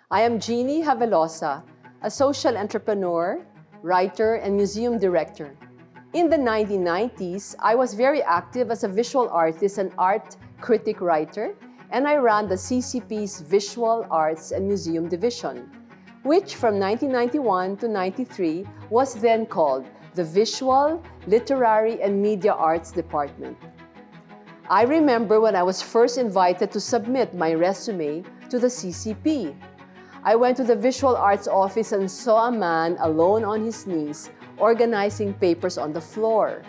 I am Jeannie Javelosa, a social entrepreneur, writer, and museum director. In the 1990s, I was very active as a visual artist and art critic writer, and I ran the CCP's Visual Arts and Museum Division, which from 1991 to 93 was then called the Visual, Literary, and Media Arts Department. I remember when I was first invited to submit my resume to the CCP. I went to the Visual Arts office and saw a man alone on his knees organizing papers on the floor.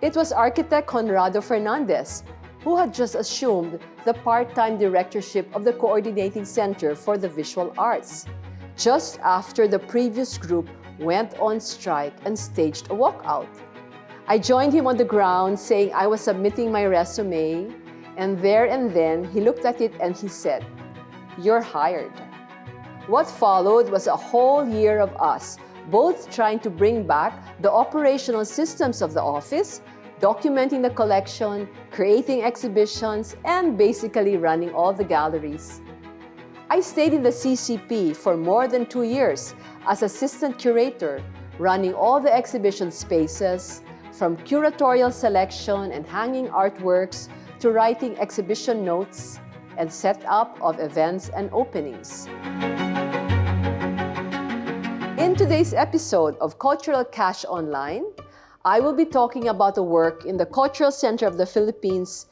It was architect Conrado Fernandez, who had just assumed the part-time directorship of the Coordinating Center for the Visual Arts, just after the previous group went on strike and staged a walkout. I joined him on the ground saying I was submitting my resume, and there and then he looked at it and he said, "You're hired." What followed was a whole year of us both trying to bring back the operational systems of the office, documenting the collection, creating exhibitions, and basically running all the galleries. I stayed in the CCP for more than 2 years as assistant curator, running all the exhibition spaces, from curatorial selection and hanging artworks to writing exhibition notes and setup of events and openings. In today's episode of Cultural Cash Online, I will be talking about the work in the Cultural Center of the Philippines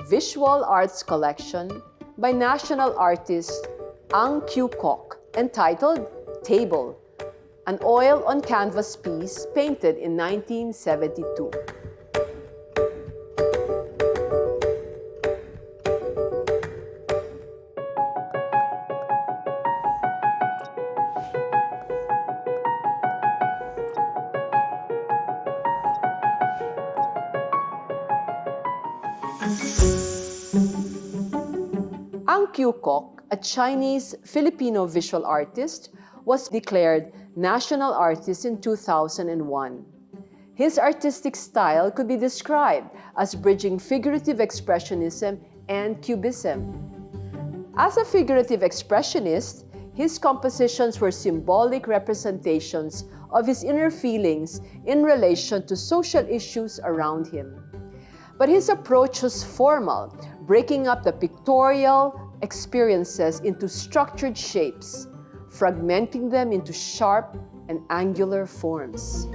Visual Arts Collection by National Artist Ang Kiukok, entitled Table, an oil-on-canvas piece painted in 1972. Ang Kiukok, a Chinese-Filipino visual artist, was declared National Artist in 2001. His artistic style could be described as bridging figurative expressionism and cubism. As a figurative expressionist, his compositions were symbolic representations of his inner feelings in relation to social issues around him. But his approach was formal, breaking up the pictorial experiences into structured shapes, fragmenting them into sharp and angular forms.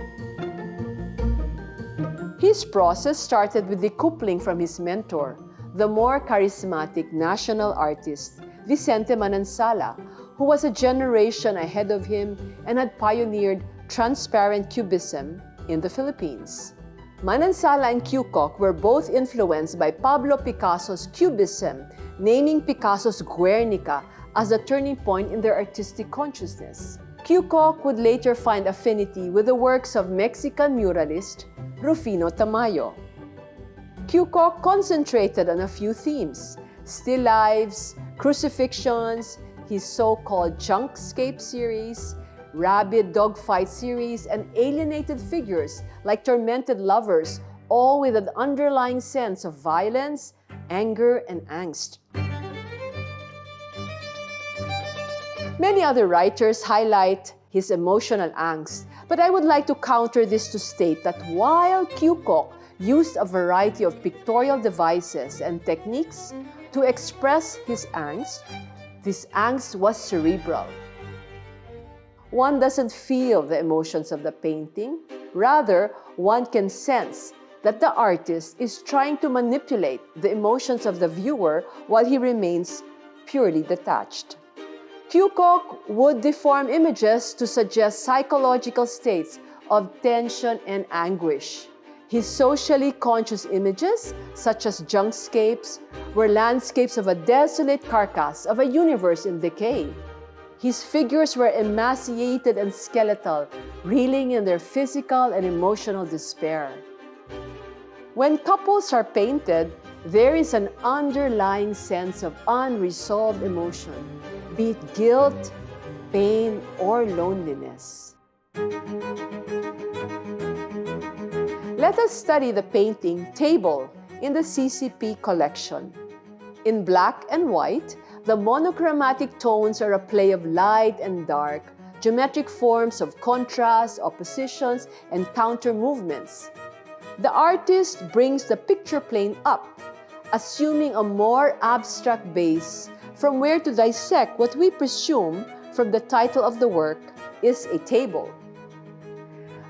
His process started with decoupling from his mentor, the more charismatic national artist Vicente Manansala, who was a generation ahead of him and had pioneered transparent cubism in the Philippines. Manansala and Kiukok were both influenced by Pablo Picasso's Cubism, naming Picasso's Guernica as the turning point in their artistic consciousness. Kiukok would later find affinity with the works of Mexican muralist Rufino Tamayo. Kiukok concentrated on a few themes: still lifes, crucifixions, his so-called junkscape series, rabid dogfight series, and alienated figures like tormented lovers, all with an underlying sense of violence, anger, and angst. Many other writers highlight his emotional angst, but I would like to counter this to state that while Kiukok used a variety of pictorial devices and techniques to express his angst, this angst was cerebral. One doesn't feel the emotions of the painting. Rather, one can sense that the artist is trying to manipulate the emotions of the viewer while he remains purely detached. Kiukok would deform images to suggest psychological states of tension and anguish. His socially conscious images, such as junkscapes, were landscapes of a desolate carcass of a universe in decay. His figures were emaciated and skeletal, reeling in their physical and emotional despair. When couples are painted, there is an underlying sense of unresolved emotion, be it guilt, pain, or loneliness. Let us study the painting Table in the CCP collection. In black and white, The monochromatic tones are a play of light and dark, geometric forms of contrast, oppositions, and counter movements. The artist brings the picture plane up, assuming a more abstract base from where to dissect what we presume from the title of the work is a table.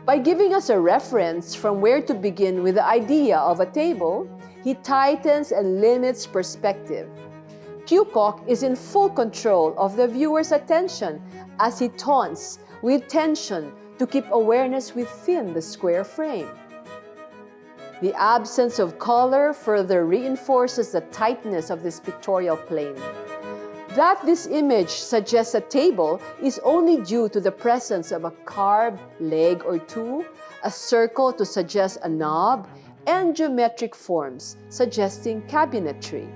By giving us a reference from where to begin with the idea of a table, he tightens and limits perspective. Kiukok is in full control of the viewer's attention as he taunts with tension to keep awareness within the square frame. The absence of color further reinforces the tightness of this pictorial plane. That this image suggests a table is only due to the presence of a carved leg or two, a circle to suggest a knob, and geometric forms suggesting cabinetry.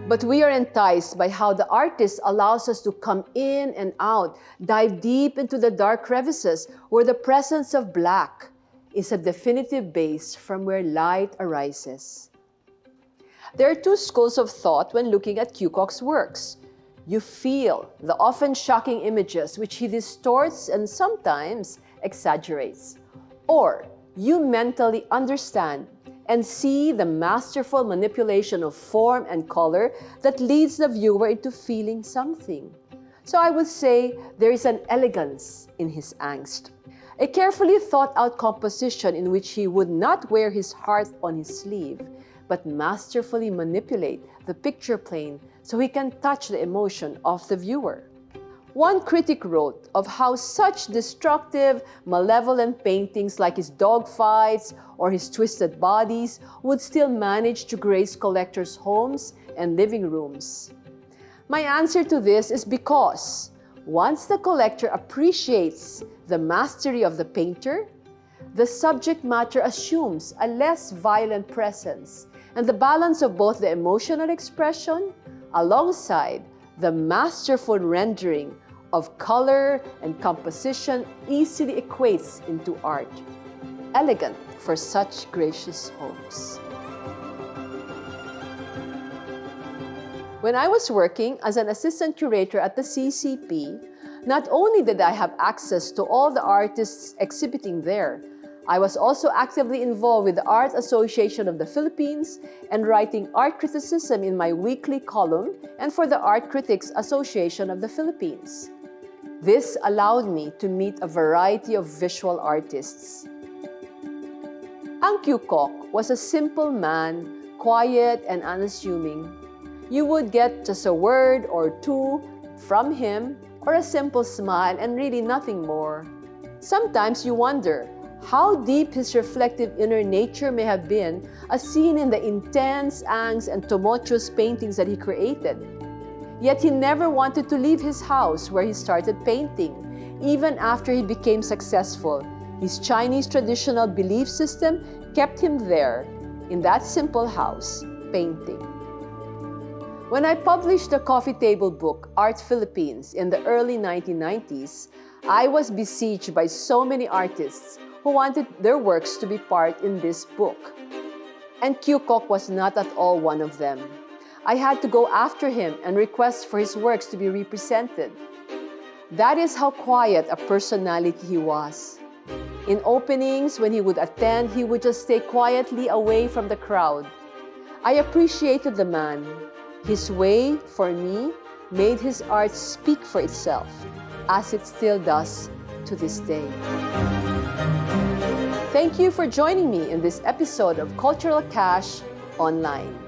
But we are enticed by how the artist allows us to come in and out, dive deep into the dark crevices where the presence of black is a definitive base from where light arises. There are two schools of thought when looking at Kiukok's works. You feel the often shocking images which he distorts and sometimes exaggerates. Or you mentally understand and see the masterful manipulation of form and color that leads the viewer into feeling something. So I would say there is an elegance in his angst. A carefully thought-out composition in which he would not wear his heart on his sleeve, but masterfully manipulate the picture plane so he can touch the emotion of the viewer. One critic wrote of how such destructive, malevolent paintings like his dogfights or his twisted bodies would still manage to grace collectors' homes and living rooms. My answer to this is because once the collector appreciates the mastery of the painter, the subject matter assumes a less violent presence, and the balance of both the emotional expression alongside the masterful rendering of color and composition easily equates into art, elegant for such gracious homes. When I was working as an assistant curator at the CCP, not only did I have access to all the artists exhibiting there, I was also actively involved with the Art Association of the Philippines and writing art criticism in my weekly column and for the Art Critics Association of the Philippines. This allowed me to meet a variety of visual artists. Ang Kiukok was a simple man, quiet and unassuming. You would get just a word or two from him or a simple smile and really nothing more. Sometimes you wonder how deep his reflective inner nature may have been as seen in the intense angst and tumultuous paintings that he created. Yet he never wanted to leave his house where he started painting, even after he became successful. His Chinese traditional belief system kept him there, in that simple house, painting. When I published the coffee table book, Art Philippines, in the early 1990s, I was besieged by so many artists who wanted their works to be part in this book. And Kiukok was not at all one of them. I had to go after him and request for his works to be represented. That is how quiet a personality he was. In openings, when he would attend, he would just stay quietly away from the crowd. I appreciated the man. His way, for me, made his art speak for itself, as it still does to this day. Thank you for joining me in this episode of Cultural Cash Online.